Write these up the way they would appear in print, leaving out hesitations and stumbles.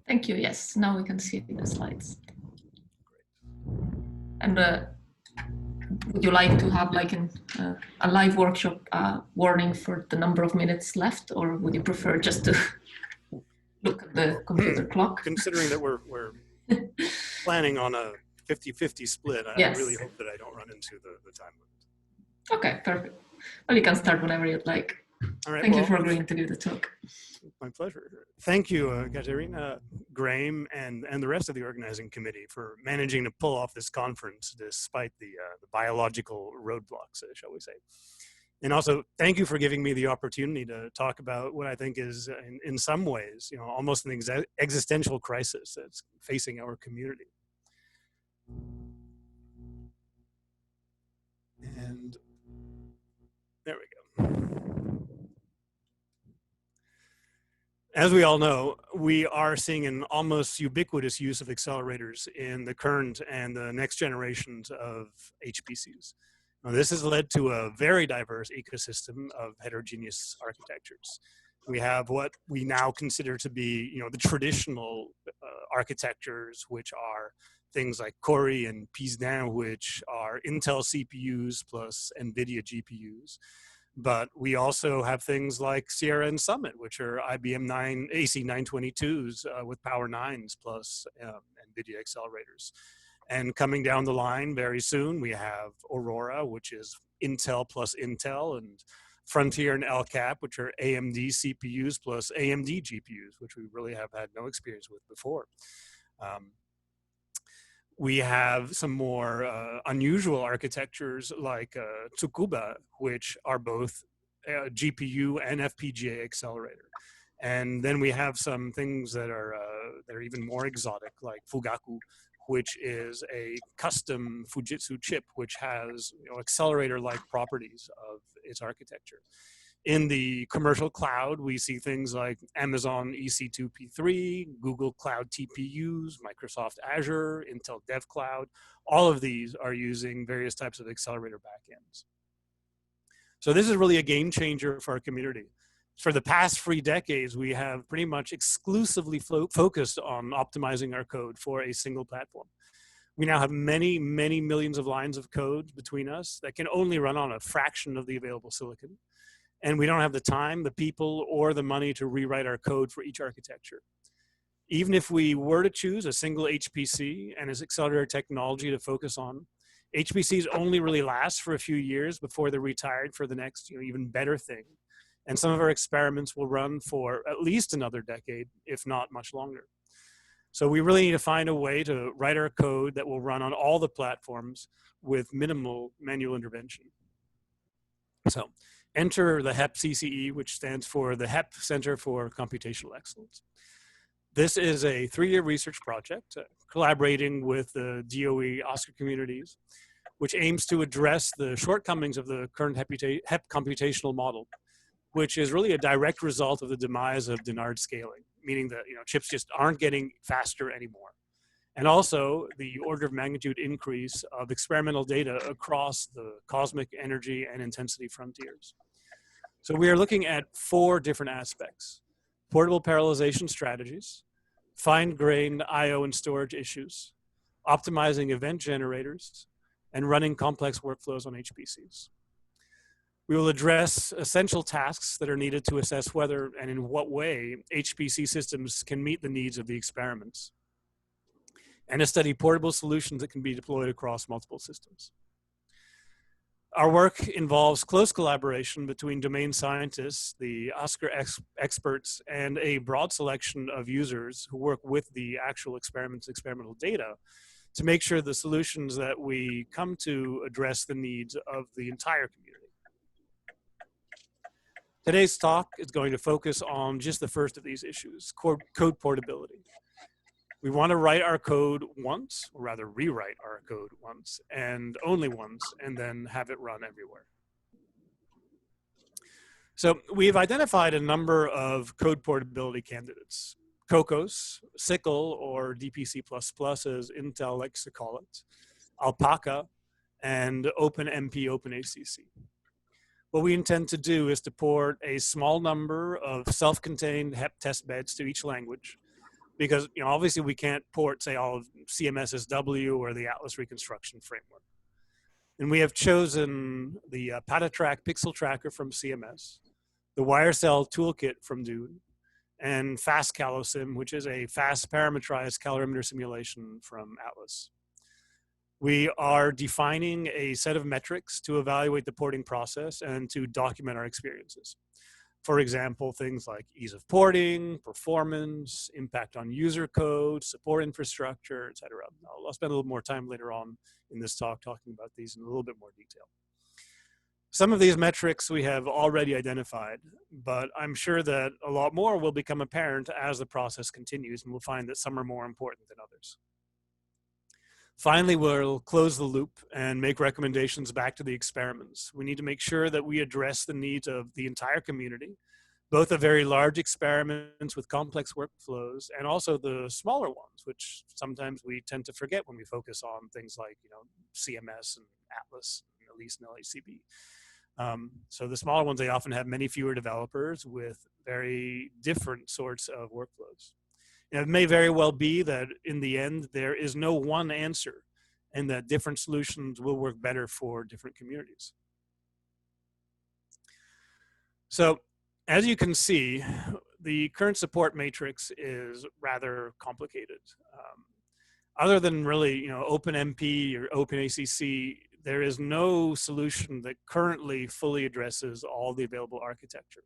Thank you. Yes, now we can see the slides. And would you like to have like a live workshop warning for the number of minutes left, or would you prefer just to look at the computer clock? Considering that we're planning on a 50-50 split, Yes. I really hope that I don't run into the time limit. Okay, perfect. Well, you can start whenever you'd like. All right. Thank you for agreeing to do the talk. My pleasure. Thank you, Katerina, Graham, and the rest of the organizing committee for managing to pull off this conference despite the biological roadblocks, shall we say. And also, thank you for giving me the opportunity to talk about what I think is, in some ways, almost an existential crisis that's facing our community. And there we go. As we all know, we are seeing an almost ubiquitous use of accelerators in the current and the next generations of HPCs. Now, this has led to a very diverse ecosystem of heterogeneous architectures. We have what we now consider to be, the traditional architectures, which are things like Cori and Pisnin, which are Intel CPUs plus NVIDIA GPUs. But we also have things like Sierra and Summit, which are IBM AC 922s with Power 9s plus NVIDIA accelerators. And coming down the line very soon, we have Aurora, which is Intel plus Intel, and Frontier and LCAP, which are AMD CPUs plus AMD GPUs, which we really have had no experience with before. We have some more unusual architectures like Tsukuba, which are both GPU and FPGA accelerator. And then we have some things that are even more exotic, like Fugaku, which is a custom Fujitsu chip, which has accelerator-like properties of its architecture. In the commercial cloud, we see things like Amazon EC2 P3, Google Cloud TPUs, Microsoft Azure, Intel Dev Cloud. All of these are using various types of accelerator backends. So this is really a game changer for our community. For the past 3 decades, we have pretty much exclusively focused on optimizing our code for a single platform. We now have many, many millions of lines of code between us that can only run on a fraction of the available silicon. And we don't have the time, the people, or the money to rewrite our code for each architecture. Even if we were to choose a single HPC and its accelerator technology to focus on, HPCs only really last for a few years before they're retired for the next, even better thing. And some of our experiments will run for at least another decade, if not much longer. So we really need to find a way to write our code that will run on all the platforms with minimal manual intervention. So enter the HEP CCE, which stands for the HEP Center for Computational Excellence. This is a 3-year research project collaborating with the DOE OSCAR communities, which aims to address the shortcomings of the current HEP computational model, which is really a direct result of the demise of Dennard scaling, meaning that chips just aren't getting faster anymore. And also the order of magnitude increase of experimental data across the cosmic energy and intensity frontiers. So we are looking at 4 different aspects: portable parallelization strategies, fine-grained I/O and storage issues, optimizing event generators, and running complex workflows on HPCs. We will address essential tasks that are needed to assess whether and in what way HPC systems can meet the needs of the experiments, and to study portable solutions that can be deployed across multiple systems. Our work involves close collaboration between domain scientists, the OSCAR experts, and a broad selection of users who work with the actual experimental data to make sure the solutions that we come to address the needs of the entire community. Today's talk is going to focus on just the first of these issues, code portability. We want to write our code once, or rather rewrite our code once, and only once, and then have it run everywhere. So we've identified a number of code portability candidates: Cocos, SYCL, or DPC++, as Intel likes to call it, Alpaca, and OpenMP, OpenACC. What we intend to do is to port a small number of self-contained HEP test beds to each language, because obviously we can't port, say, all of CMSSW or the Atlas Reconstruction Framework. And we have chosen the Patatrack Pixel Tracker from CMS, the WireCell Toolkit from Dune, and FastCalOSim, which is a fast parametrized calorimeter simulation from Atlas. We are defining a set of metrics to evaluate the porting process and to document our experiences. For example, things like ease of porting, performance, impact on user code, support infrastructure, et cetera. I'll spend a little more time later on in this talk talking about these in a little bit more detail. Some of these metrics we have already identified, but I'm sure that a lot more will become apparent as the process continues, and we'll find that some are more important than others. Finally, we'll close the loop and make recommendations back to the experiments. We need to make sure that we address the needs of the entire community, both the very large experiments with complex workflows and also the smaller ones, which sometimes we tend to forget when we focus on things like CMS and Atlas, and at least in LHCb. So the smaller ones, they often have many fewer developers with very different sorts of workflows. And it may very well be that in the end, there is no one answer and that different solutions will work better for different communities. So as you can see, the current support matrix is rather complicated. Other than really, OpenMP or OpenACC, there is no solution that currently fully addresses all the available architecture.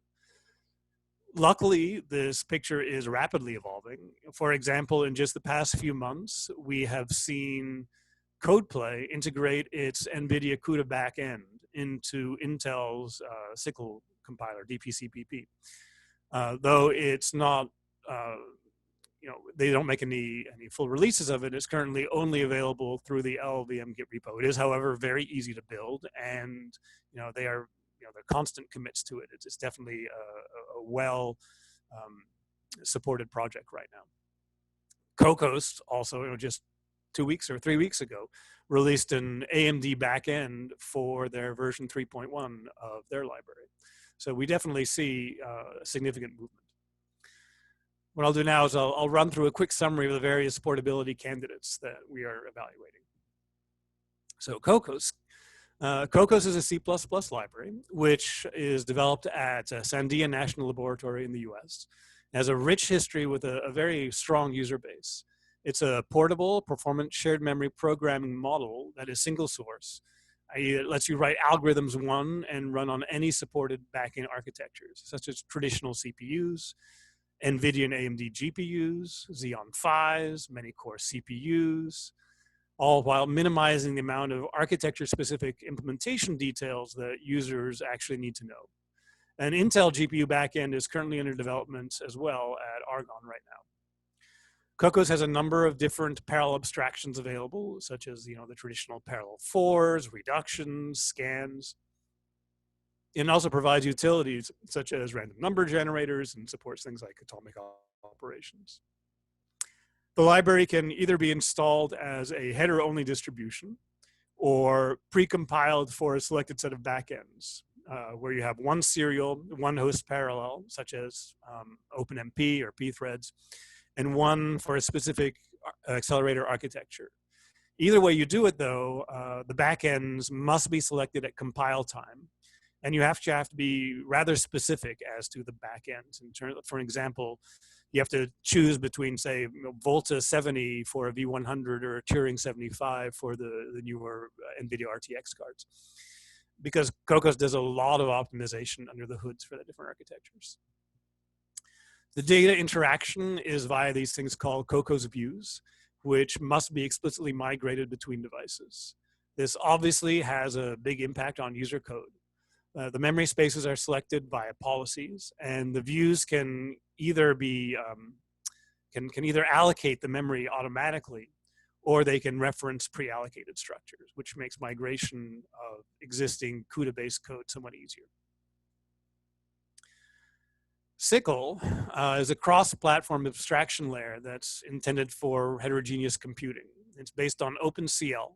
Luckily, this picture is rapidly evolving. For example, in just the past few months, we have seen CodePlay integrate its NVIDIA Cuda backend into Intel's SYCL compiler, DPCPP. Though it's not, they don't make any full releases of it. It's currently only available through the LLVM Git repo. It is, however, very easy to build, and they're constant commits to it. It's definitely a well supported project right now. Cocos also, just 2 weeks or 3 weeks ago, released an AMD backend for their version 3.1 of their library. So we definitely see significant movement. What I'll do now is I'll run through a quick summary of the various portability candidates that we are evaluating. So Cocos. Cocos is a C++ library, which is developed at Sandia National Laboratory in the US. It has a rich history with a very strong user base. It's a portable, performant shared memory programming model that is single source. It lets you write algorithms and run on any supported backend architectures, such as traditional CPUs, NVIDIA and AMD GPUs, Xeon Phis, many core CPUs, all while minimizing the amount of architecture-specific implementation details that users actually need to know. An Intel GPU backend is currently under development as well at Argonne right now. Cocos has a number of different parallel abstractions available, such as the traditional parallel fors, reductions, scans. It also provides utilities such as random number generators and supports things like atomic operations. The library can either be installed as a header-only distribution or pre-compiled for a selected set of backends, where you have one serial, one host parallel, such as OpenMP or pthreads, and one for a specific accelerator architecture. Either way you do it, though, the backends must be selected at compile time, and you have to be rather specific as to the backends. For example, you have to choose between, say, Volta 70 for a V100 or a Turing 75 for the newer NVIDIA RTX cards, because Cocos does a lot of optimization under the hoods for the different architectures. The data interaction is via these things called Cocos views, which must be explicitly migrated between devices. This obviously has a big impact on user code. The memory spaces are selected via policies, and the views can either be can either allocate the memory automatically, or they can reference pre-allocated structures, which makes migration of existing CUDA-based code somewhat easier. SYCL is a cross-platform abstraction layer that's intended for heterogeneous computing. It's based on OpenCL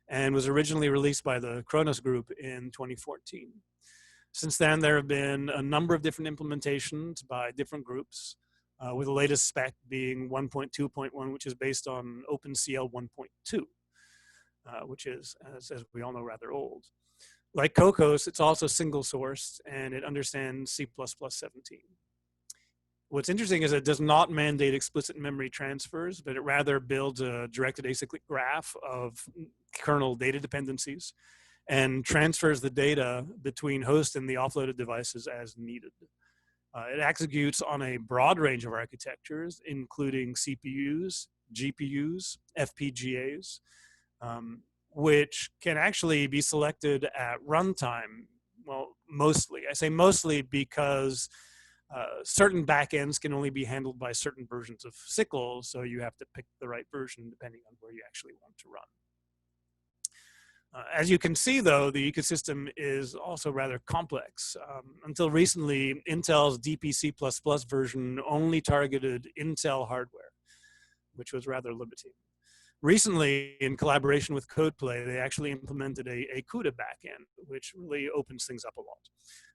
and was originally released by the Kernels group in 2014. Since then, there have been a number of different implementations by different groups. with the latest spec being 1.2.1, which is based on OpenCL 1.2, which is, as we all know, rather old. Like Cocos, it's also single sourced, and it understands C++17. What's interesting is it does not mandate explicit memory transfers, but it rather builds a directed acyclic graph of kernel data dependencies and transfers the data between host and the offloaded devices as needed. It executes on a broad range of architectures, including CPUs, GPUs, FPGAs, which can actually be selected at runtime. Well, mostly. I say mostly because certain backends can only be handled by certain versions of SYCL, so you have to pick the right version depending on where you actually want to run. As you can see, though, the ecosystem is also rather complex. Until recently, Intel's DPC++ version only targeted Intel hardware, which was rather limiting. Recently, in collaboration with CodePlay, they actually implemented a Cuda backend, which really opens things up a lot.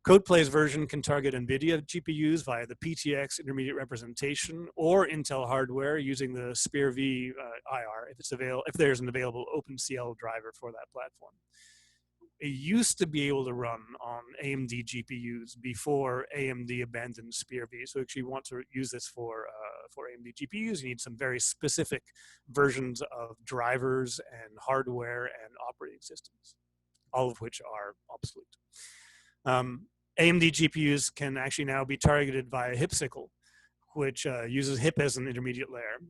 CodePlay's version can target NVIDIA GPUs via the PTX intermediate representation or Intel hardware using the SPIR-V IR if there's an available OpenCL driver for that platform. It used to be able to run on AMD GPUs before AMD abandoned SPIR-V. So if you want to use this for AMD GPUs, you need some very specific versions of drivers and hardware and operating systems, all of which are obsolete. AMD GPUs can actually now be targeted via HIP-SYCL, which uses HIP as an intermediate layer.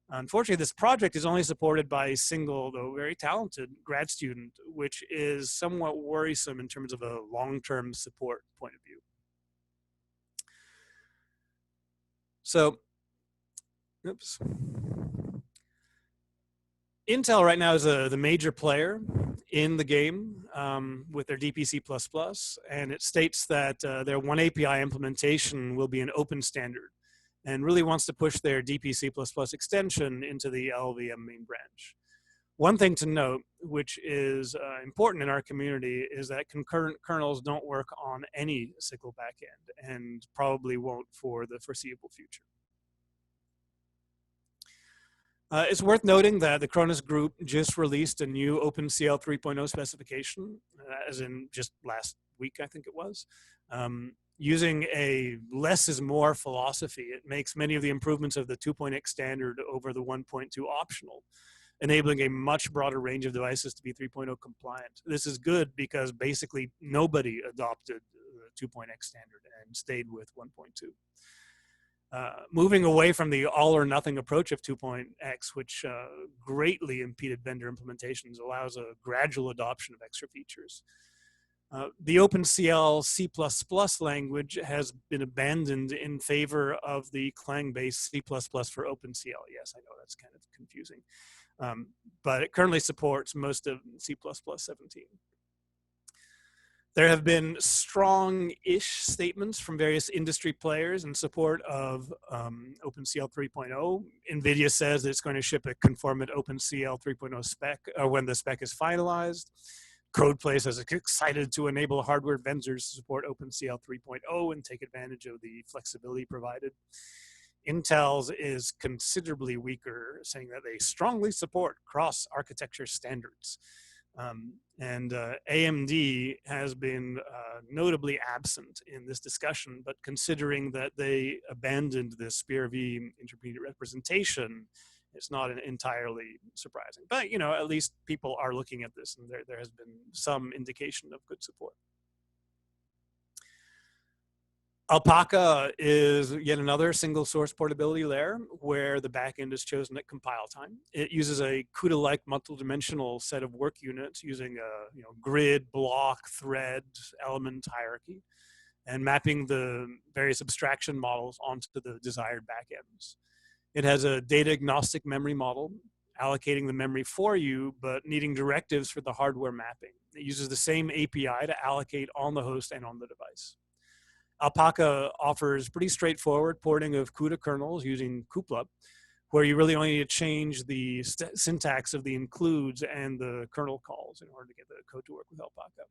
Unfortunately, this project is only supported by a single, though very talented, grad student, which is somewhat worrisome in terms of a long-term support point of view. So, oops. Intel right now is the major player in the game with their DPC++, and it states that their one API implementation will be an open standard, and really wants to push their DPC++ extension into the LLVM main branch. One thing to note, which is important in our community, is that concurrent kernels don't work on any SYCL backend and probably won't for the foreseeable future. It's worth noting that the Cronus group just released a new OpenCL 3.0 specification, as in just last week, I think it was. Using a less is more philosophy, it makes many of the improvements of the 2.x standard over the 1.2 optional, enabling a much broader range of devices to be 3.0 compliant. This is good because basically nobody adopted the 2.x standard and stayed with 1.2. Moving away from the all or nothing approach of 2.x, which greatly impeded vendor implementations, allows a gradual adoption of extra features. The OpenCL C++ language has been abandoned in favor of the Clang-based C++ for OpenCL. Yes, I know that's kind of confusing. But it currently supports most of C++ 17. There have been strong-ish statements from various industry players in support of OpenCL 3.0. NVIDIA says that it's going to ship a conformant OpenCL 3.0 spec when the spec is finalized. CodePlay says it's excited to enable hardware vendors to support OpenCL 3.0 and take advantage of the flexibility provided. Intel's is considerably weaker, saying that they strongly support cross-architecture standards. And AMD has been notably absent in this discussion, but considering that they abandoned the SPIR-V intermediate representation, it's not entirely surprising. But, you know, at least people are looking at this, and there has been some indication of good support. Alpaca is yet another single source portability layer where the backend is chosen at compile time. It uses a CUDA-like multi-dimensional set of work units using a grid, block, thread, element hierarchy, and mapping the various abstraction models onto the desired backends. It has a data agnostic memory model, allocating the memory for you, but needing directives for the hardware mapping. It uses the same API to allocate on the host and on the device. Alpaca offers pretty straightforward porting of Cuda kernels using Cupla, where you really only need to change the syntax of the includes and the kernel calls in order to get the code to work with Alpaca.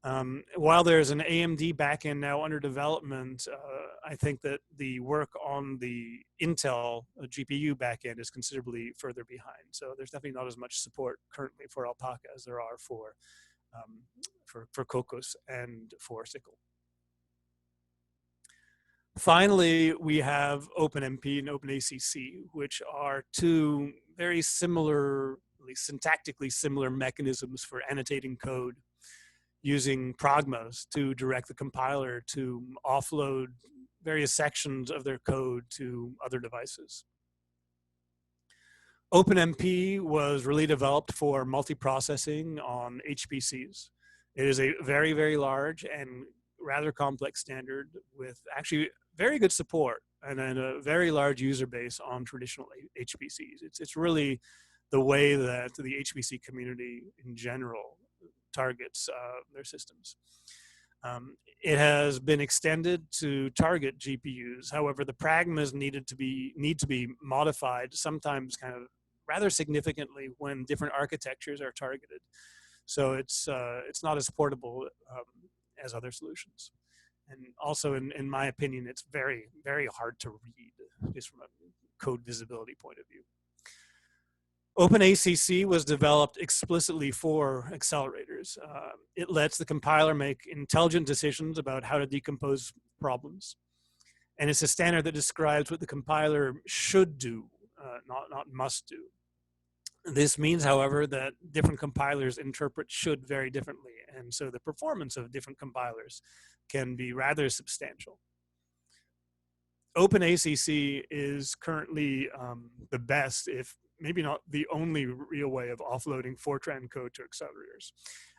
While there's an AMD backend now under development, I think that the work on the Intel GPU backend is considerably further behind. So there's definitely not as much support currently for Alpaca as there are for Cocos and for Sickle. Finally, we have OpenMP and OpenACC, which are two very similar, at least syntactically similar mechanisms for annotating code using pragmas to direct the compiler to offload various sections of their code to other devices. OpenMP was really developed for multiprocessing on HPCs. It is a very, very large and rather complex standard with actually very good support and then a very large user base on traditional HPCs. It's really the way that the HPC community in general targets their systems. It has been extended to target GPUs. However, the pragmas need to be modified sometimes kind of rather significantly when different architectures are targeted. So it's not as portable as other solutions. And also, in my opinion, it's very, very hard to read just from a code visibility point of view. OpenACC was developed explicitly for accelerators. It lets the compiler make intelligent decisions about how to decompose problems. And it's a standard that describes what the compiler should do, not must do. This means, however, that different compilers interpret should very differently. And so the performance of different compilers can be rather substantial. OpenACC is currently the best, if maybe not the only real way of offloading Fortran code to accelerators.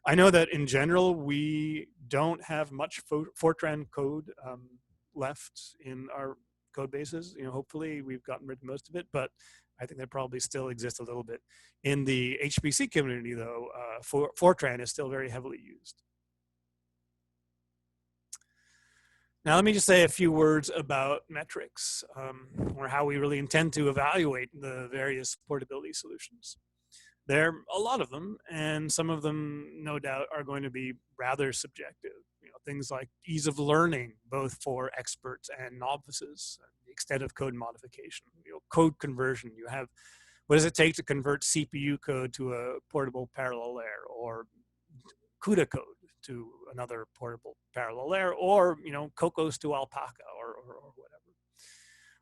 I know that in general, we don't have much Fortran code left in our code bases. You know, hopefully we've gotten rid of most of it, but I think that probably still exists a little bit. In the HPC community, though, Fortran is still very heavily used. Now, let me just say a few words about metrics, or how we really intend to evaluate the various portability solutions. There are a lot of them, and some of them, no doubt, are going to be rather subjective. You know, things like ease of learning, both for experts and novices, the extent of code modification, you know, code conversion. You have, what does it take to convert CPU code to a portable parallel layer, or Cuda code to another portable parallel layer, or, you know, Cocos to Alpaca, or whatever.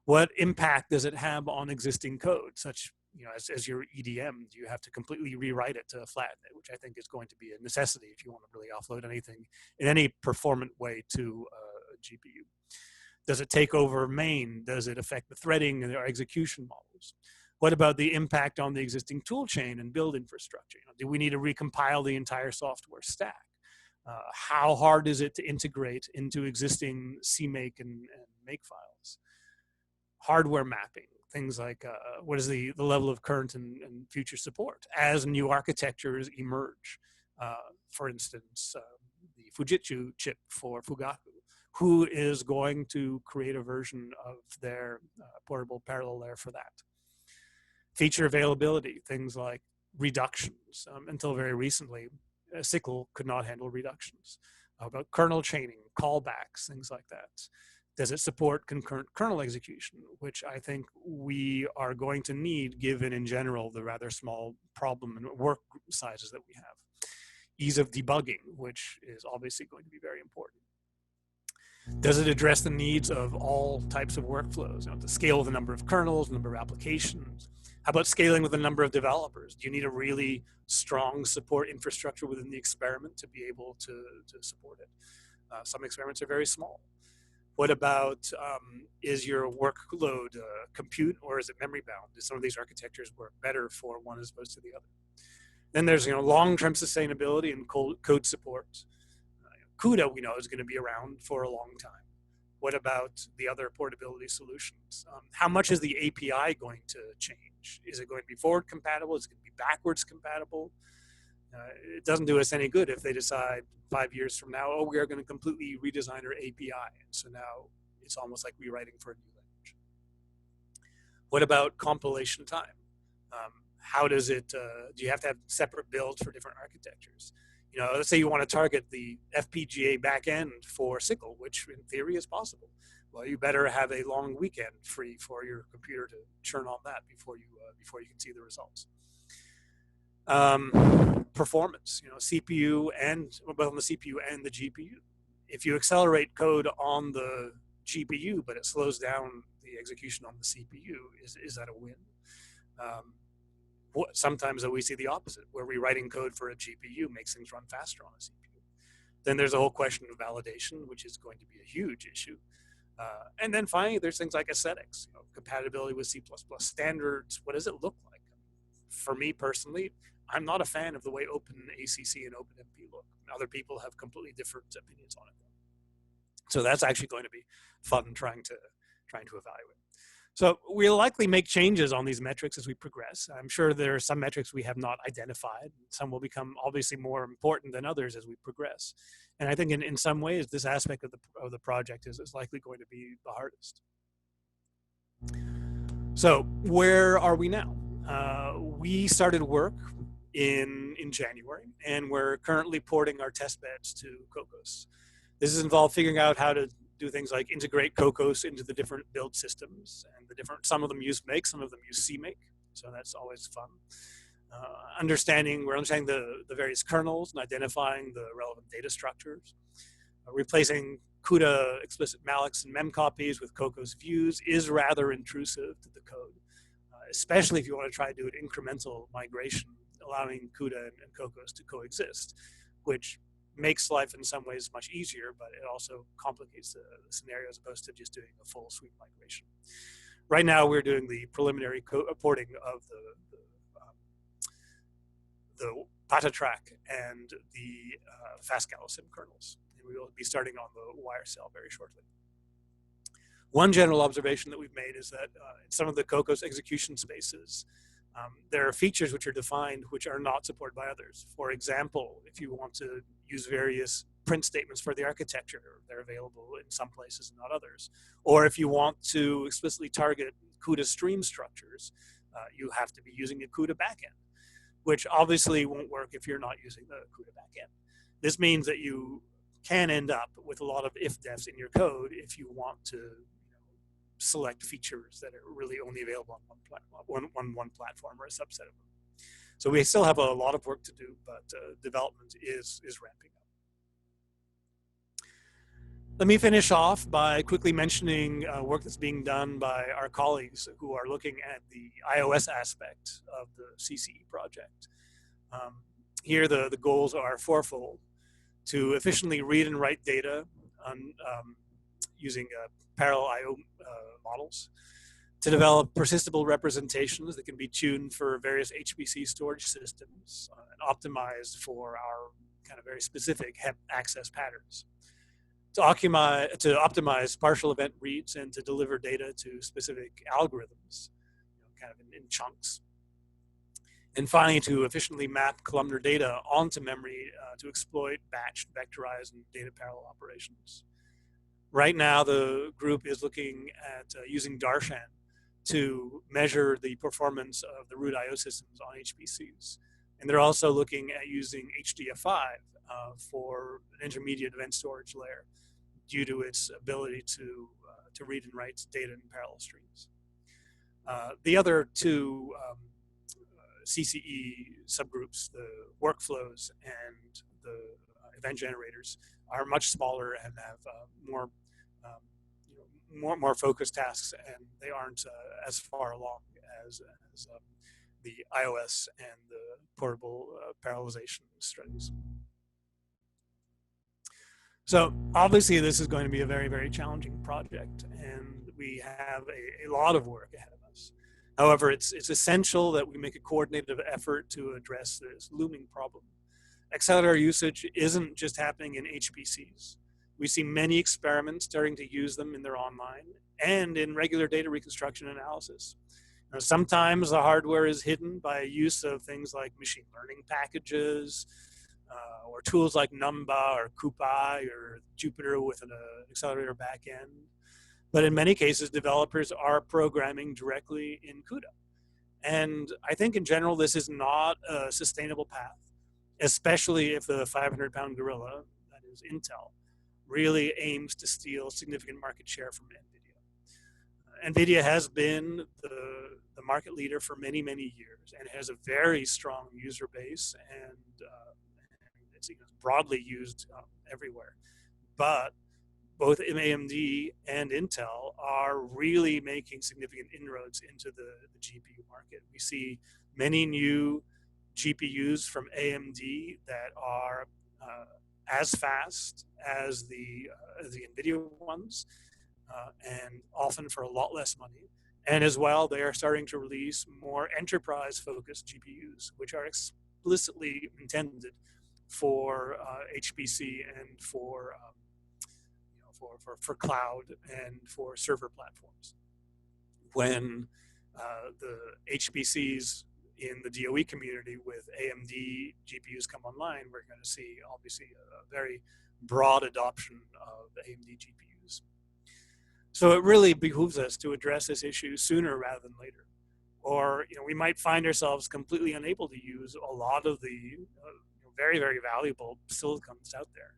What impact does it have on existing code, such, you know, as your EDM? Do you have to completely rewrite it to flatten it, which I think is going to be a necessity if you want to really offload anything in any performant way to a GPU? Does it take over main? Does it affect the threading and our execution models? What about the impact on the existing tool chain and build infrastructure? You know, do we need to recompile the entire software stack? How hard is it to integrate into existing CMake and make files? Hardware mapping, things like what is the level of current and future support as new architectures emerge. For instance, the Fujitsu chip for Fugaku. Who is going to create a version of their portable parallel layer for that? Feature availability, things like reductions. Until very recently, Sickle could not handle reductions. How about kernel chaining, callbacks, things like that? Does it support concurrent kernel execution, which I think we are going to need given in general the rather small problem and work sizes that we have? Ease of debugging, which is obviously going to be very important. Does it address the needs of all types of workflows? You know, to scale with the number of kernels, number of applications. How about scaling with the number of developers? Do you need a really strong support infrastructure within the experiment to be able to support it? Some experiments are very small. What about, is your workload compute, or is it memory bound? Do some of these architectures work better for one as opposed to the other? Then there's, you know, long-term sustainability and code support. Cuda, we know, is going to be around for a long time. What about the other portability solutions? How much is the API going to change? Is it going to be forward compatible? Is it going to be backwards compatible? It doesn't do us any good if they decide 5 years from now, oh, we are going to completely redesign our API. And so now it's almost like rewriting for a new language. What about compilation time? How does it, do you have to have separate builds for different architectures? You know, let's say you want to target the FPGA backend for SQL, which in theory is possible. Well, you better have a long weekend free for your computer to churn on that before you can see the results. Performance, you know, CPU and both on the CPU and the GPU. If you accelerate code on the GPU, but it slows down the execution on the CPU, is that a win? Sometimes we see the opposite, where rewriting code for a GPU makes things run faster on a CPU. Then there's a whole question of validation, which is going to be a huge issue. And then finally, there's things like aesthetics, you know, compatibility with C++ standards. What does it look like? For me personally, I'm not a fan of the way OpenACC and OpenMP look. Other people have completely different opinions on it. So that's actually going to be fun trying to evaluate. So we'll likely make changes on these metrics as we progress. I'm sure there are some metrics we have not identified. Some will become obviously more important than others as we progress. And I think in some ways, this aspect of the project is likely going to be the hardest. So where are we now? We started work in January, and we're currently porting our test beds to Cocos. This has involved figuring out how to do things like integrate Cocos into the different build systems, and some of them use Make, some of them use CMake, so that's always fun. We're understanding the various kernels and identifying the relevant data structures. Replacing Cuda explicit mallocs and memcopies with Cocos views is rather intrusive to the code, especially if you want to try to do an incremental migration, allowing Cuda and Cocos to coexist, which makes life in some ways much easier, but it also complicates the scenario as opposed to just doing a full suite migration. Right now, we're doing the preliminary porting of the Patatrack and the Fastgallosim kernels. And we will be starting on the wire cell very shortly. One general observation that we've made is that in some of the Cocos execution spaces, there are features which are defined which are not supported by others. For example, if you want to use various print statements for the architecture, they're available in some places and not others. Or if you want to explicitly target Cuda stream structures, you have to be using a Cuda backend, which obviously won't work if you're not using the Cuda backend. This means that you can end up with a lot of if-defs in your code if you want to select features that are really only available on one platform or a subset of them. So we still have a lot of work to do, but development is ramping up. Let me finish off by quickly mentioning work that's being done by our colleagues who are looking at the iOS aspect of the CCE project. Here the goals are fourfold: to efficiently read and write data on, using parallel I/O models, to develop persistable representations that can be tuned for various HPC storage systems and optimized for our kind of very specific HEP access patterns, to optimize partial event reads and to deliver data to specific algorithms, kind of in chunks. And finally, to efficiently map columnar data onto memory to exploit batched, vectorized, and data parallel operations. Right now, the group is looking at using Darshan to measure the performance of the root I/O systems on HPCs. And they're also looking at using HDF5 for an intermediate event storage layer due to its ability to read and write data in parallel streams. The other two CCE subgroups, the workflows and the event generators, are much smaller and have more focused tasks, and they aren't as far along as the iOS and the portable parallelization studies. So obviously this is going to be a very, very challenging project, and we have a lot of work ahead of us. However, it's essential that we make a coordinated effort to address this looming problem. Accelerator usage isn't just happening in HPCs. We see many experiments starting to use them in their online and in regular data reconstruction analysis. Now, sometimes the hardware is hidden by use of things like machine learning packages or tools like Numba or Coupa or Jupyter with an accelerator backend. But in many cases, developers are programming directly in Cuda. And I think in general, this is not a sustainable path. especially if the 500-pound gorilla, that is Intel, really aims to steal significant market share from NVIDIA. NVIDIA has been the market leader for many, many years and has a very strong user base, and it's broadly used everywhere. But both AMD and Intel are really making significant inroads into the GPU market. We see many new GPUs from AMD that are as fast as the NVIDIA ones, and often for a lot less money. And as well, they are starting to release more enterprise-focused GPUs, which are explicitly intended for HPC and for cloud and for server platforms. When the HPCs in the DOE community with AMD GPUs come online, we're going to see obviously a very broad adoption of AMD GPUs. So it really behooves us to address this issue sooner rather than later. Or we might find ourselves completely unable to use a lot of the very, very valuable silicons out there.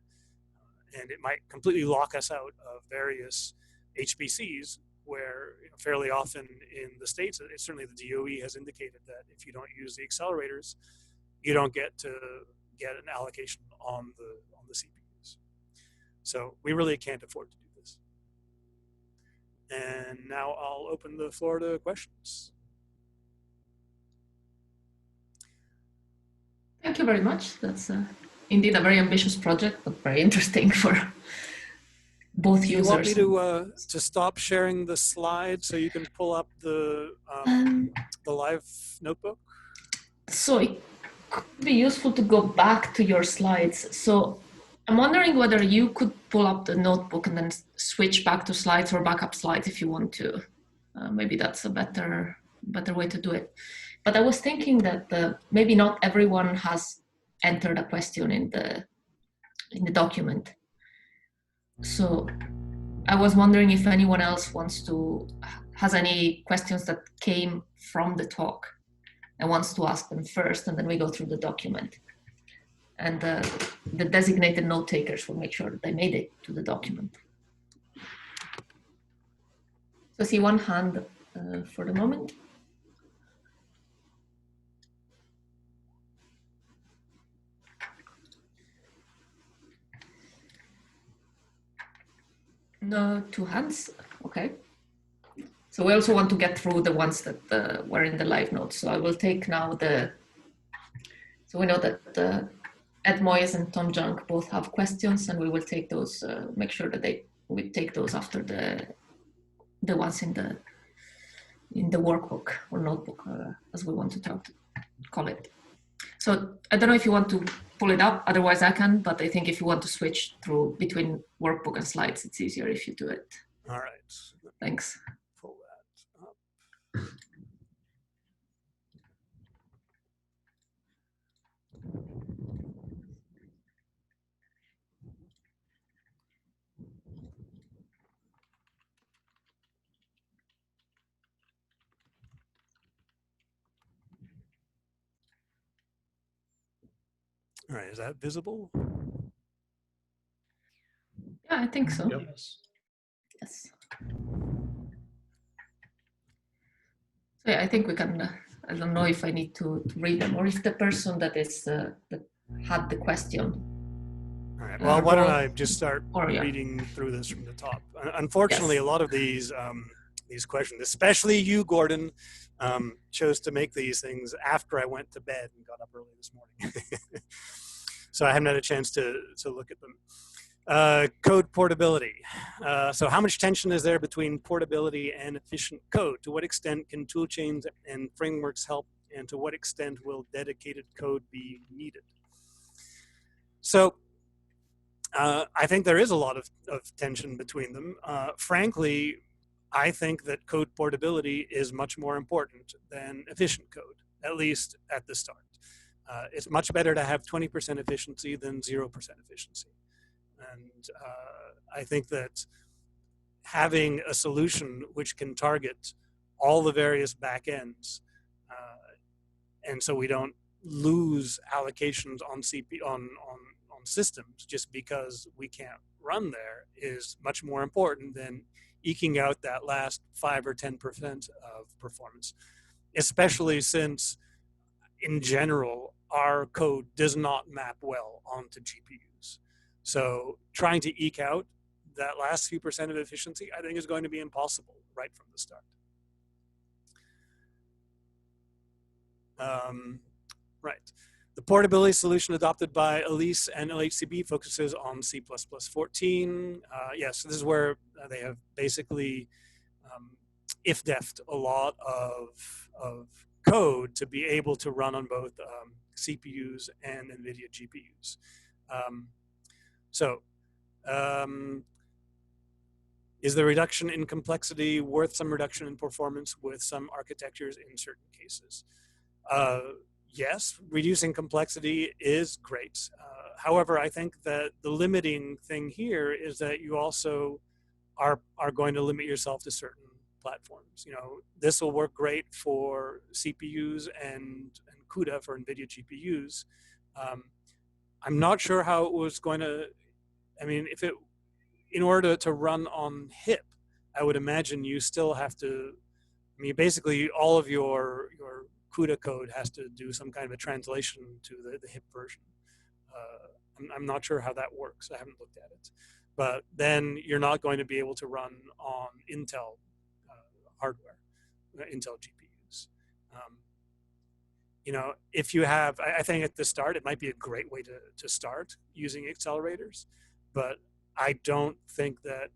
And it might completely lock us out of various HPCs where fairly often in the States, certainly the DOE has indicated that if you don't use the accelerators, you don't get an allocation on the CPUs. So we really can't afford to do this. And now I'll open the floor to questions. Thank you very much. That's indeed a very ambitious project, but very interesting for both users. Do you want me to stop sharing the slides so you can pull up the live notebook? So it could be useful to go back to your slides. So I'm wondering whether you could pull up the notebook and then switch back to slides or backup slides if you want to. Maybe that's a better way to do it. But I was thinking that maybe not everyone has entered a question in the document. So I was wondering if anyone else has any questions that came from the talk and wants to ask them first, and then we go through the document. And the designated note takers will make sure that they made it to the document. So I see one hand for the moment. No, two hands, okay. So we also want to get through the ones that were in the live notes. So I will take now so we know that Ed Moyes and Tom Junk both have questions, and we will take those, make sure that we take those after the ones in the workbook or notebook, as we want to call it. So I don't know if you want to pull it up, otherwise I can, but I think if you want to switch through between workbook and slides, it's easier if you do it. All right. Thanks. Pull that up. All right, is that visible? Yeah, I think so. Yep. Yes. So yeah, I think we can, I don't know if I need to read them or if the person that had the question. All right, well, why don't I just start reading through this from the top. Unfortunately, yes. A lot of these questions, especially you, Gordon, chose to make these things after I went to bed and got up early this morning. So I haven't had a chance to look at them. Code portability. So how much tension is there between portability and efficient code? To what extent can toolchains and frameworks help, and to what extent will dedicated code be needed? So I think there is a lot of tension between them. Frankly, I think that code portability is much more important than efficient code, at least at the start. It's much better to have 20% efficiency than 0% efficiency. And I think that having a solution which can target all the various backends, and so we don't lose allocations on on systems just because we can't run there is much more important than eking out that last 5 or 10% of performance, especially since in general our code does not map well onto GPUs. So trying to eke out that last few percent of efficiency, I think, is going to be impossible right from the start. Right. The portability solution adopted by Elise and LHCb focuses on C++14. Yes, this is where they have basically if-def'd a lot of code to be able to run on both CPUs and NVIDIA GPUs. Is the reduction in complexity worth some reduction in performance with some architectures in certain cases? Yes, reducing complexity is great. However, I think that the limiting thing here is that you also are going to limit yourself to certain platforms. You know, this will work great for CPUs and Cuda for NVIDIA GPUs. I'm not sure how it was going to, I mean, if it, in order to run on HIP, I would imagine you still have to, I mean, basically all of your Cuda code has to do some kind of a translation to the HIP version. I'm not sure how that works. I haven't looked at it. But then you're not going to be able to run on Intel hardware, Intel GPUs. You know, if you have, I think at the start, it might be a great way to start using accelerators, but I don't think that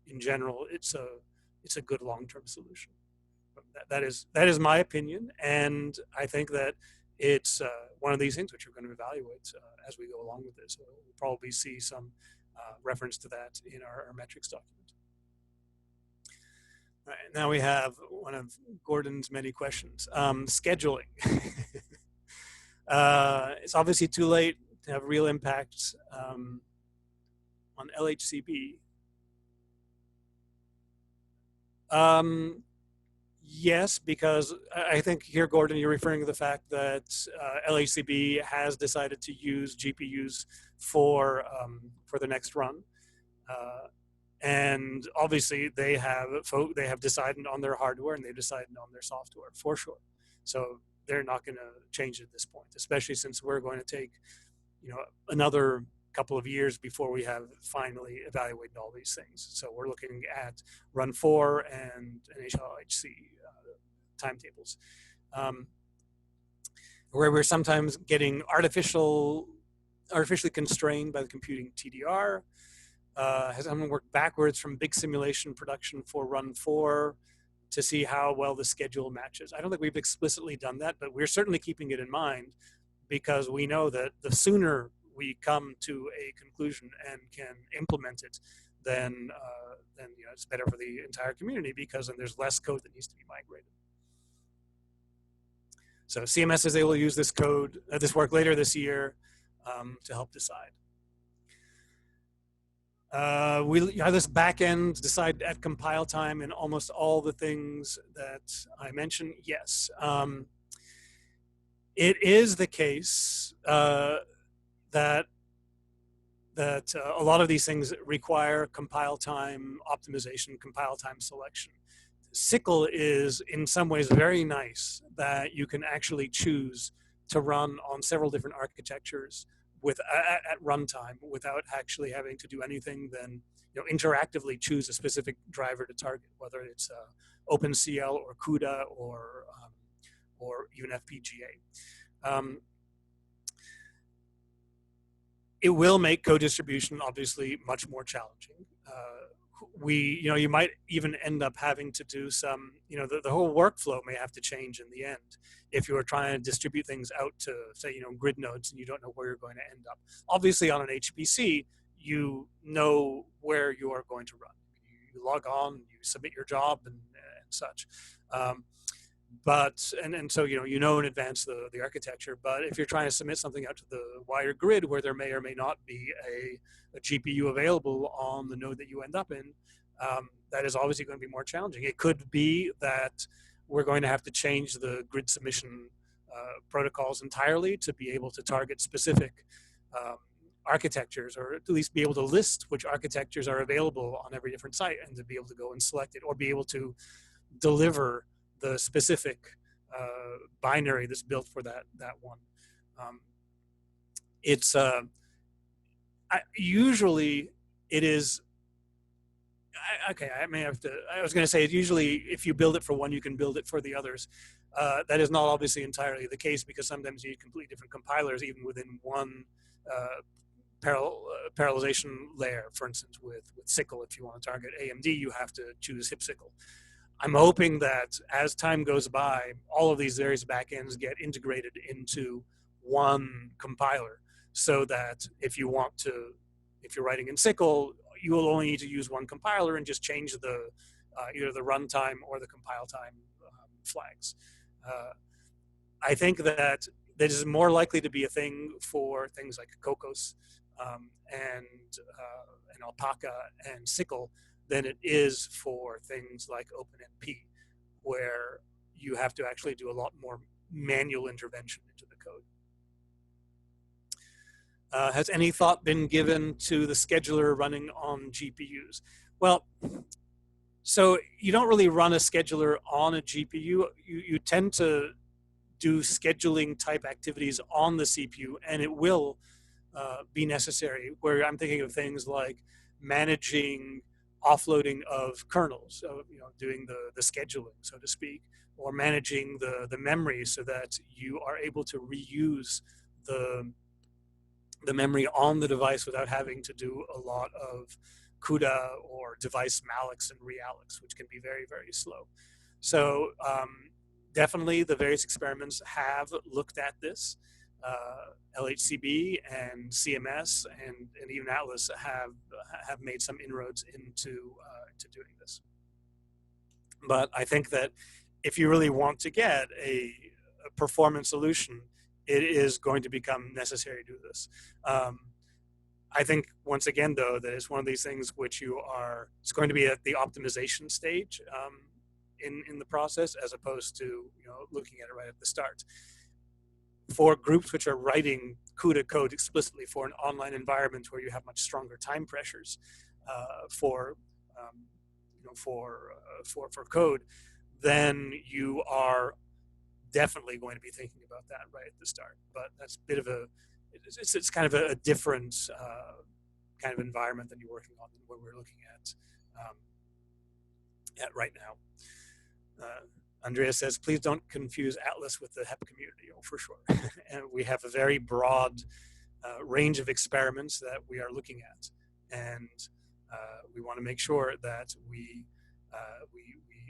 in general it's a good long-term solution. That is my opinion, and I think that it's one of these things which we're going to evaluate as we go along with this. So we'll probably see some reference to that in our metrics document. All right, now we have one of Gordon's many questions. Scheduling. It's obviously too late to have real impacts on LHCb. Yes, because I think here, Gordon, you're referring to the fact that LHCb has decided to use GPUs for the next run, and obviously they have decided on their hardware and they've decided on their software for sure. So they're not going to change at this point, especially since we're going to take, you know, another couple of years before we have finally evaluated all these things. So we're looking at run 4 and HLHC timetables, where we're sometimes getting artificially constrained by the computing TDR. Has someone worked backwards from big simulation production for run 4 to see how well the schedule matches? I don't think we've explicitly done that, but we're certainly keeping it in mind because we know that the sooner we come to a conclusion and can implement it, then you know, it's better for the entire community because then there's less code that needs to be migrated. So CMS says they will use this code, this work later this year to help decide. We have this backend decide at compile time and almost all the things that I mentioned. Yes, it is the case that a lot of these things require compile time optimization, compile time selection. SYCL is in some ways very nice that you can actually choose to run on several different architectures at runtime without actually having to do anything than, you know, interactively choose a specific driver to target, whether it's OpenCL or Cuda or even FPGA. It will make code distribution obviously much more challenging. You know, you might even end up having to do some, you know, the whole workflow may have to change in the end if you are trying to distribute things out to, say, you know, grid nodes and you don't know where you're going to end up. Obviously on an HPC, you know where you are going to run. You log on, you submit your job and such. But so you know in advance the architecture. But if you're trying to submit something out to the wider grid where there may or may not be a GPU available on the node that you end up in, that is obviously going to be more challenging. It could be that we're going to have to change the grid submission protocols entirely to be able to target specific architectures, or at least be able to list which architectures are available on every different site and to be able to go and select it, or be able to deliver the specific binary that's built for that one. It's usually it is okay. I may have to. I was going to say usually if you build it for one, you can build it for the others. That is not obviously entirely the case, because sometimes you need completely different compilers even within one parallelization layer. For instance, with SYCL, if you want to target AMD, you have to choose HipSYCL. I'm hoping that as time goes by, all of these various backends get integrated into one compiler, so that if you're writing in SYCL, you will only need to use one compiler and just change the either the runtime or the compile time flags. I think that is more likely to be a thing for things like Cocos and Alpaca and SYCL than it is for things like OpenMP, where you have to actually do a lot more manual intervention into the code. Has any thought been given to the scheduler running on GPUs? Well, so you don't really run a scheduler on a GPU. You tend to do scheduling type activities on the CPU, and it will be necessary, where I'm thinking of things like managing offloading of kernels, so doing the scheduling, so to speak, or managing the memory so that you are able to reuse the memory on the device without having to do a lot of Cuda or device mallocs and reallocs, which can be very, very slow. So definitely the various experiments have looked at this. LHCb and CMS and even Atlas have made some inroads into doing this. But I think that if you really want to get a performance solution, it is going to become necessary to do this. I think once again, though, that it's one of these things which it's going to be at the optimization stage in the process, as opposed to looking at it right at the start. For groups which are writing Cuda code explicitly for an online environment where you have much stronger time pressures for code, then you are definitely going to be thinking about that right at the start. But that's a bit of it's kind of a different kind of environment than you're working on than what we're looking at right now. Andrea says, please don't confuse Atlas with the HEP community. Oh, for sure. And we have a very broad range of experiments that we are looking at. And we want to make sure that we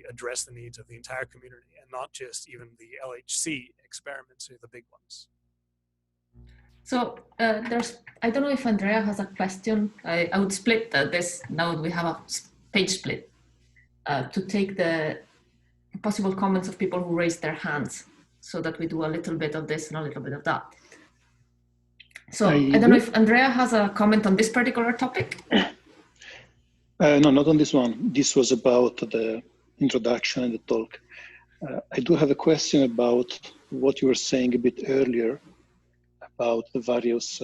address the needs of the entire community and not just even the LHC experiments, or the big ones. So I don't know if Andrea has a question. I would split this, now that we have a page split, to take the possible comments of people who raise their hands, so that we do a little bit of this and a little bit of that. So I don't know if Andrea has a comment on this particular topic. No, not on this one. This was about the introduction and the talk. I do have a question about what you were saying a bit earlier about the various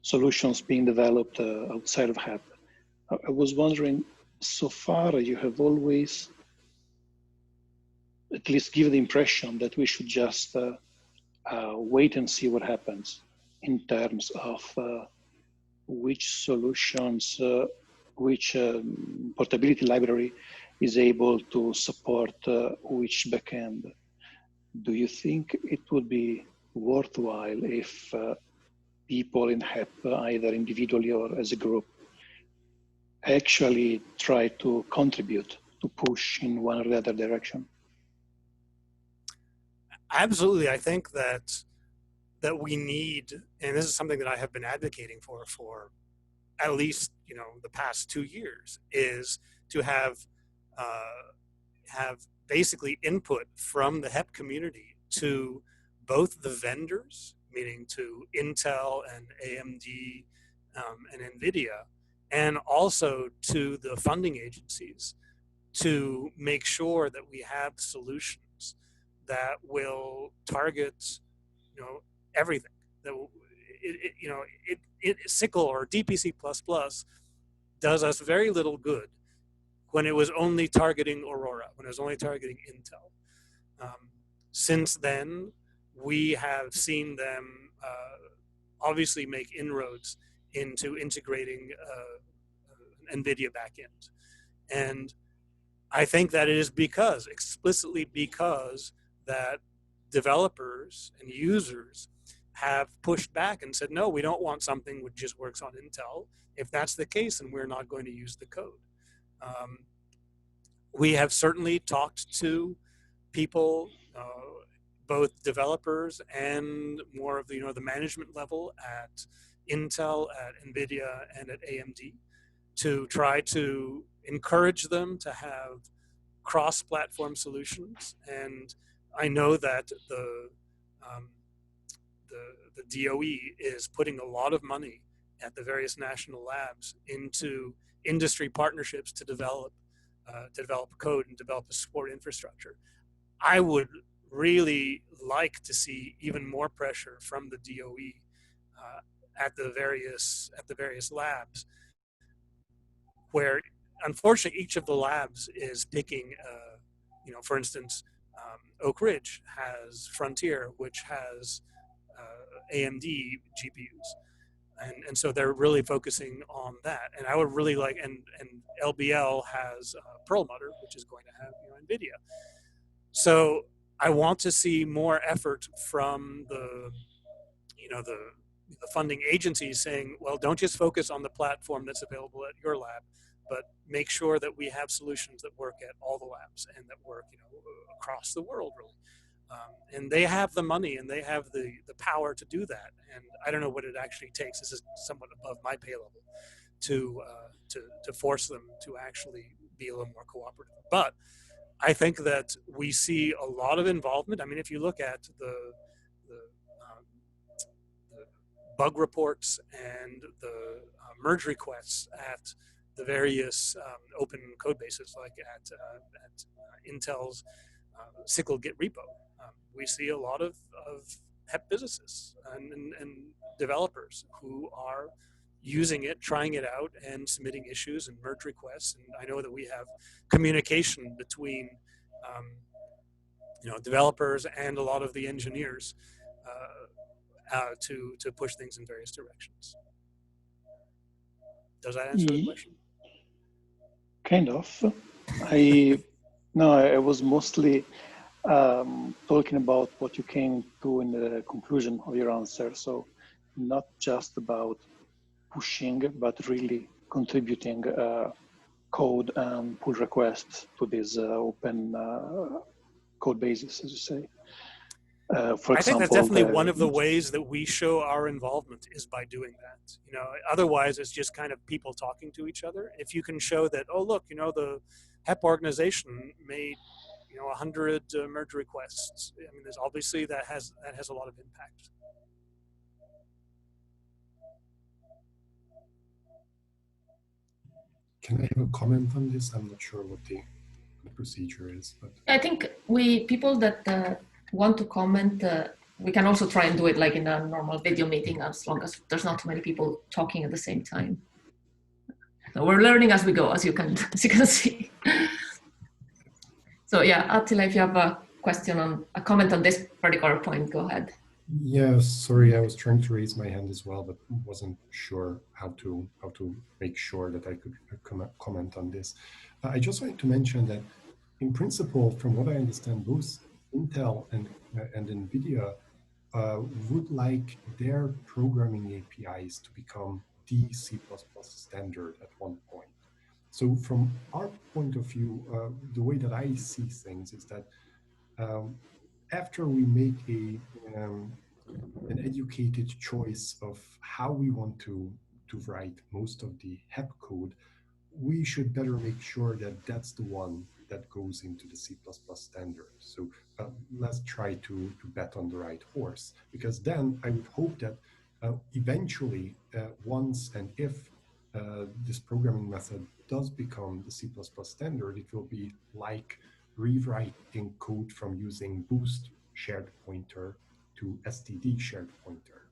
solutions being developed outside of HEP. I was wondering, so far you have always at least give the impression that we should just wait and see what happens in terms of which solutions, which portability library is able to support which backend. Do you think it would be worthwhile if people in HEP, either individually or as a group, actually try to contribute to push in one or the other direction? Absolutely. I think that we need, and this is something that I have been advocating for at least the past 2 years, is to have basically input from the HEP community to both the vendors, meaning to Intel and AMD and NVIDIA, and also to the funding agencies, to make sure that we have solutions that will target, everything. That SYCL or DPC++ does us very little good when it was only targeting Aurora, when it was only targeting Intel. Since then, we have seen them obviously make inroads into integrating NVIDIA backend. And I think that it is explicitly because that developers and users have pushed back and said, no, we don't want something which just works on Intel. If that's the case, then we're not going to use the code. We have certainly talked to people, both developers and more of the management level at Intel, at NVIDIA, and at AMD, to try to encourage them to have cross-platform solutions. And I know that the DOE is putting a lot of money at the various national labs into industry partnerships to develop code and develop a support infrastructure. I would really like to see even more pressure from the DOE at the various labs, where unfortunately each of the labs is picking, for instance, Oak Ridge has Frontier, which has AMD GPUs. And so they're really focusing on that. And I would really like, and LBL has Perlmutter, which is going to have NVIDIA. So I want to see more effort from the funding agencies saying, well, don't just focus on the platform that's available at your lab, but make sure that we have solutions that work at all the labs and that work across the world, really. And they have the money and they have the power to do that. And I don't know what it actually takes. This is somewhat above my pay level to force them to actually be a little more cooperative. But I think that we see a lot of involvement. I mean, if you look at the bug reports and the merge requests at the various open code bases, like at Intel's SYCL Git repo, we see a lot of HEP businesses and developers who are using it, trying it out, and submitting issues and merge requests. And I know that we have communication between developers and a lot of the engineers to push things in various directions. Does that answer the question? Kind of. I was mostly talking about what you came to in the conclusion of your answer. So not just about pushing, but really contributing code and pull requests to these open code bases, as you say. For example, I think that's definitely one of the ways that we show our involvement is by doing that. Otherwise it's just kind of people talking to each other. If you can show that, oh look, the HEP organization made 100 merge requests. I mean, there's obviously that has a lot of impact. Can I have a comment on this? I'm not sure what the procedure is, but I think people that want to comment, we can also try and do it like in a normal video meeting, as long as there's not too many people talking at the same time. So we're learning as we go, as you can see. So yeah, Attila, if you have a comment on this particular point, go ahead. Yeah, sorry, I was trying to raise my hand as well, but wasn't sure how to make sure that I could comment on this. I just wanted to mention that, in principle, from what I understand, both Intel and NVIDIA would like their programming APIs to become the C++ standard at one point. So from our point of view, the way that I see things is that after we make an educated choice of how we want to write most of the HEP code, we should better make sure that that's the one that goes into the C++ standard. So let's try to bet on the right horse, because then I would hope that eventually, once and if this programming method does become the C++ standard, it will be like rewriting code from using boost shared pointer to std shared pointer.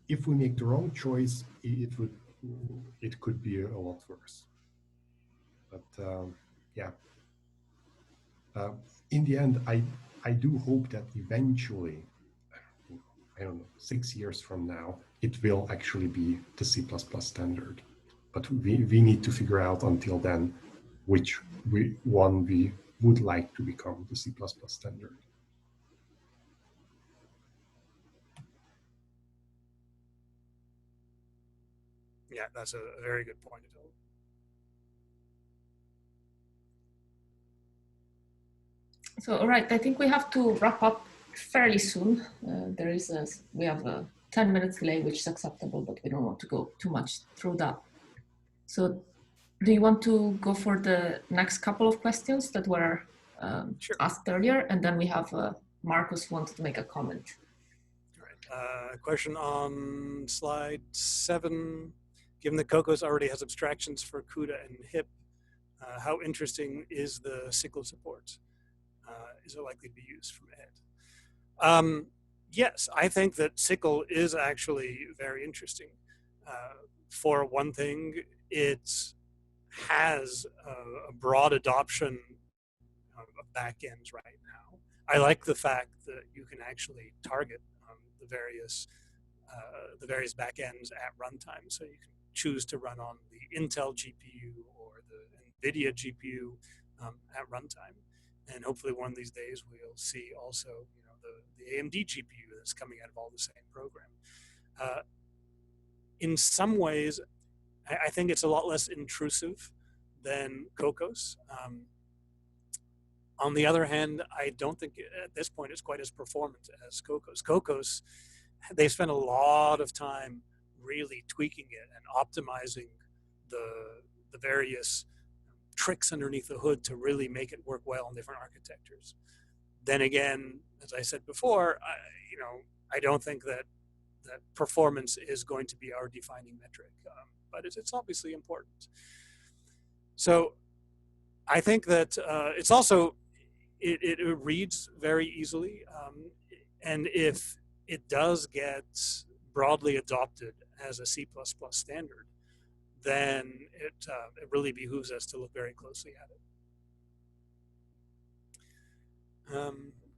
If we make the wrong choice, it could be a lot worse. But yeah, in the end, I do hope that eventually, I don't know, 6 years from now, it will actually be the C++ standard. But we need to figure out until then which one we would like to become the C++ standard. Yeah, that's a very good point. So, all right, I think we have to wrap up fairly soon. We have a 10 minutes delay, which is acceptable, but we don't want to go too much through that. So do you want to go for the next couple of questions that were Sure. asked earlier? And then we have Marcus who wanted to make a comment. All right. Question on slide 7. Given that Cocos already has abstractions for Cuda and HIP, how interesting is the SYCL support? Is it likely to be used from ahead? Yes, I think that SYCL is actually very interesting. For one thing, it has a broad adoption of backends right now. I like the fact that you can actually target the various backends at runtime. So you can choose to run on the Intel GPU or the NVIDIA GPU at runtime. And hopefully one of these days we'll see also, the AMD GPU that's coming out of all the same program. In some ways, I think it's a lot less intrusive than Cocos. On the other hand, I don't think at this point it's quite as performant as Cocos. Cocos, they spent a lot of time really tweaking it and optimizing the various tricks underneath the hood to really make it work well in different architectures. Then again, as I said before, I don't think that performance is going to be our defining metric, but it's obviously important. So I think that it's also, it reads very easily, and if it does get broadly adopted as a C++ standard, then it really behooves us to look very closely at it.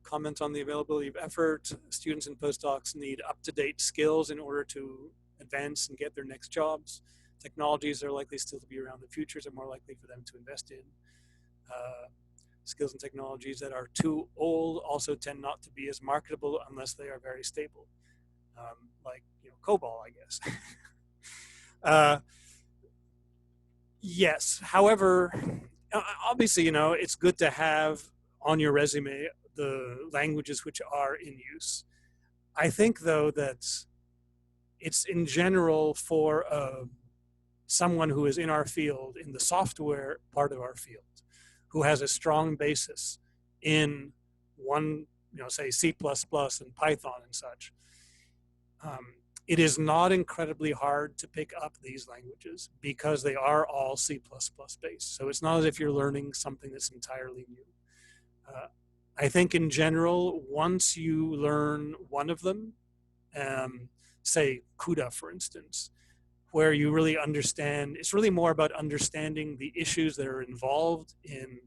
Comment on the availability of effort. Students and postdocs need up-to-date skills in order to advance and get their next jobs. Technologies are likely still to be around. The futures are more likely for them to invest in. Skills and technologies that are too old also tend not to be as marketable unless they are very stable, like COBOL, I guess. Yes. However, obviously, it's good to have on your resume the languages which are in use. I think, though, that it's in general for someone who is in our field, in the software part of our field, who has a strong basis in one, say C++ and Python and such. It is not incredibly hard to pick up these languages because they are all C++ based. So it's not as if you're learning something that's entirely new. I think in general, once you learn one of them, say Cuda, for instance, where you really understand, it's really more about understanding the issues that are involved in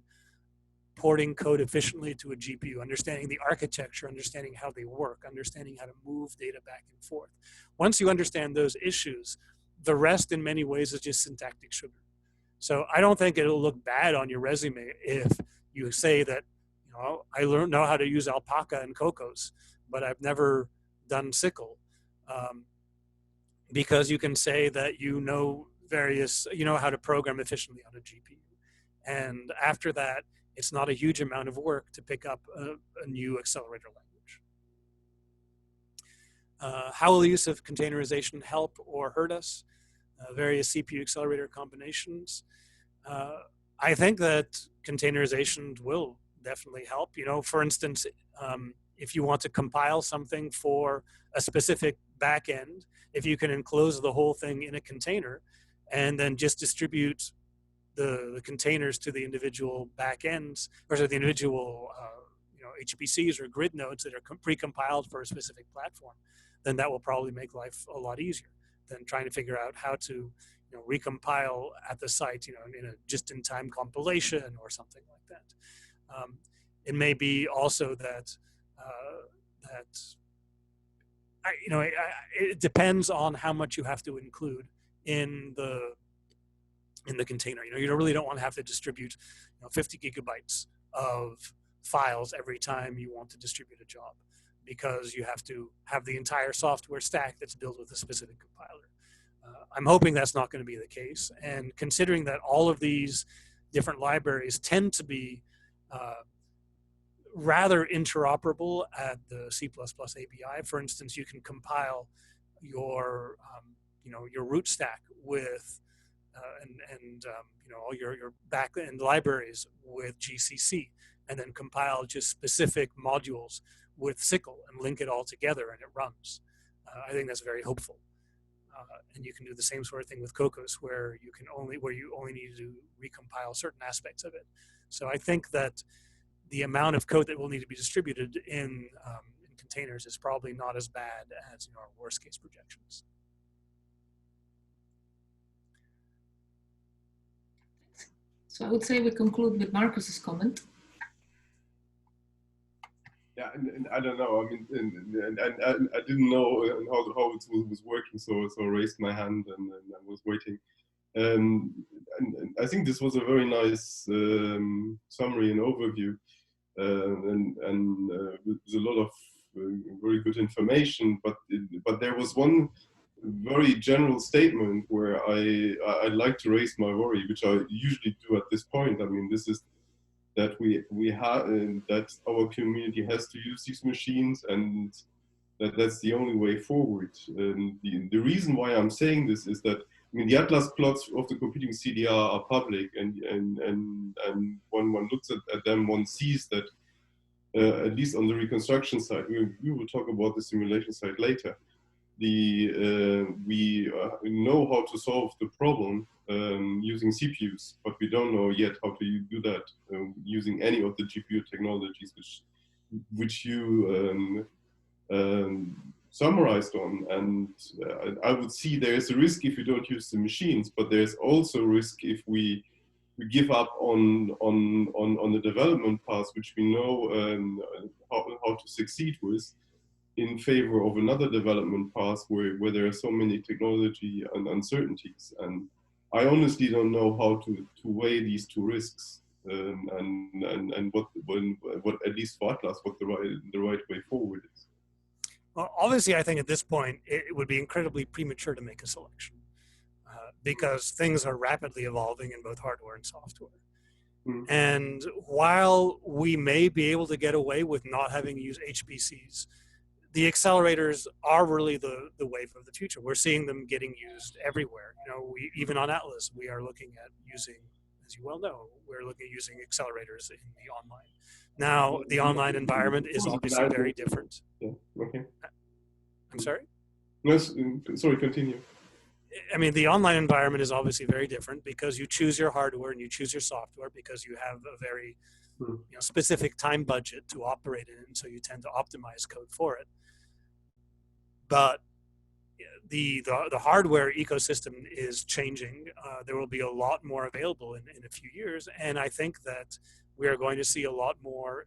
porting code efficiently to a GPU, understanding the architecture, understanding how they work, understanding how to move data back and forth. Once you understand those issues, the rest in many ways is just syntactic sugar. So I don't think it'll look bad on your resume if you say that, I know how to use Alpaca and Cocos, but I've never done SYCL. Because you can say that you know how to program efficiently on a GPU. And after that, it's not a huge amount of work to pick up a new accelerator language. How will the use of containerization help or hurt us? Various CPU accelerator combinations. I think that containerization will definitely help. For instance, if you want to compile something for a specific backend, if you can enclose the whole thing in a container and then just distribute the containers to the individual backends, or to the individual HPCs or grid nodes that are pre-compiled for a specific platform, then that will probably make life a lot easier than trying to figure out how to recompile at the site, in a just-in-time compilation or something like that. It may be also that it depends on how much you have to include in the container. You really don't want to have to distribute 50 gigabytes of files every time you want to distribute a job, because you have to have the entire software stack that's built with a specific compiler. I'm hoping that's not going to be the case, and considering that all of these different libraries tend to be rather interoperable at the C++ API. For instance, you can compile your your root stack with all your backend libraries with GCC, and then compile just specific modules with SYCL and link it all together, and it runs. I think that's very hopeful. And you can do the same sort of thing with Cocos, where you only need to recompile certain aspects of it. So I think that the amount of code that will need to be distributed in containers is probably not as bad as our worst case projections. So I would say we conclude with Marcus's comment. Yeah, and I don't know. I mean, and I didn't know how it was working, so I raised my hand and I was waiting. And I think this was a very nice summary and overview, and with a lot of very good information. But there was one very general statement where I'd like to raise my worry, which I usually do at this point. I mean, this is that we have that our community has to use these machines, and that's the only way forward. And the reason why I'm saying this is that, I mean, the atlas plots of the computing CDR are public, and when one looks at them, one sees that at least on the reconstruction side, we will talk about the simulation side later. We know how to solve the problem using CPUs, but we don't know yet how to do that using any of the GPU technologies which you summarized on. And I would see there is a risk if you don't use the machines, but there's also risk if we give up on the development path, which we know how to succeed with, in favor of another development path where there are so many technology and uncertainties. And I honestly don't know how to weigh these two risks, and what at least for Atlas, what the right way forward is. Well, obviously, I think at this point it would be incredibly premature to make a selection, because things are rapidly evolving in both hardware and software. Mm-hmm. And while we may be able to get away with not having to use HPCs, the accelerators are really the wave of the future. We're seeing them getting used everywhere. Even on Atlas, we are looking at using, as you well know, we're looking at using accelerators in the online. Now, the online environment is obviously very different. Yeah. Okay. I'm sorry? Yes, sorry, continue. I mean, the online environment is obviously very different because you choose your hardware and you choose your software because you have a very specific time budget to operate in, so you tend to optimize code for it. But the hardware ecosystem is changing. There will be a lot more available in a few years, and I think that we are going to see a lot more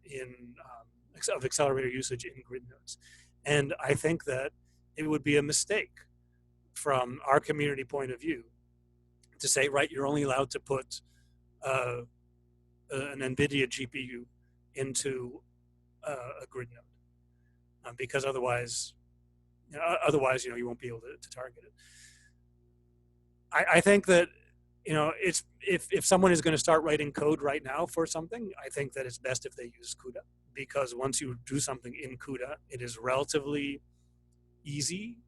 of accelerator usage in grid nodes. And I think that it would be a mistake from our community point of view to say, right, you're only allowed to put an NVIDIA GPU into a grid node, because otherwise you won't be able to target it. I think that it's if someone is going to start writing code right now for something, I think that it's best if they use Cuda, because once you do something in Cuda, it is relatively easy,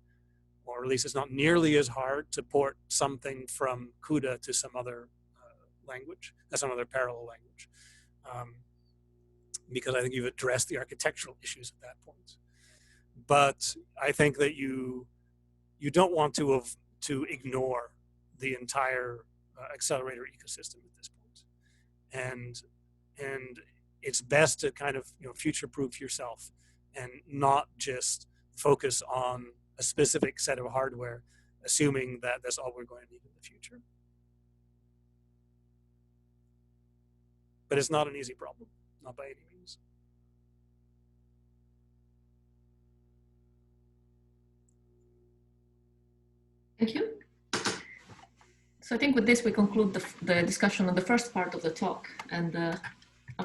or at least it's not nearly as hard to port something from Cuda to some other language, some other parallel language, because I think you've addressed the architectural issues at that point. But I think that you don't want to ignore the entire accelerator ecosystem at this point. And it's best to kind of future-proof yourself and not just focus on a specific set of hardware, assuming that that's all we're going to need in the future. But it's not an easy problem, not by any means. Thank you. So I think with this, we conclude the discussion on the first part of the talk. And a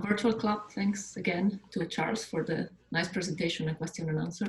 virtual clap thanks again to Charles for the nice presentation and question and answer.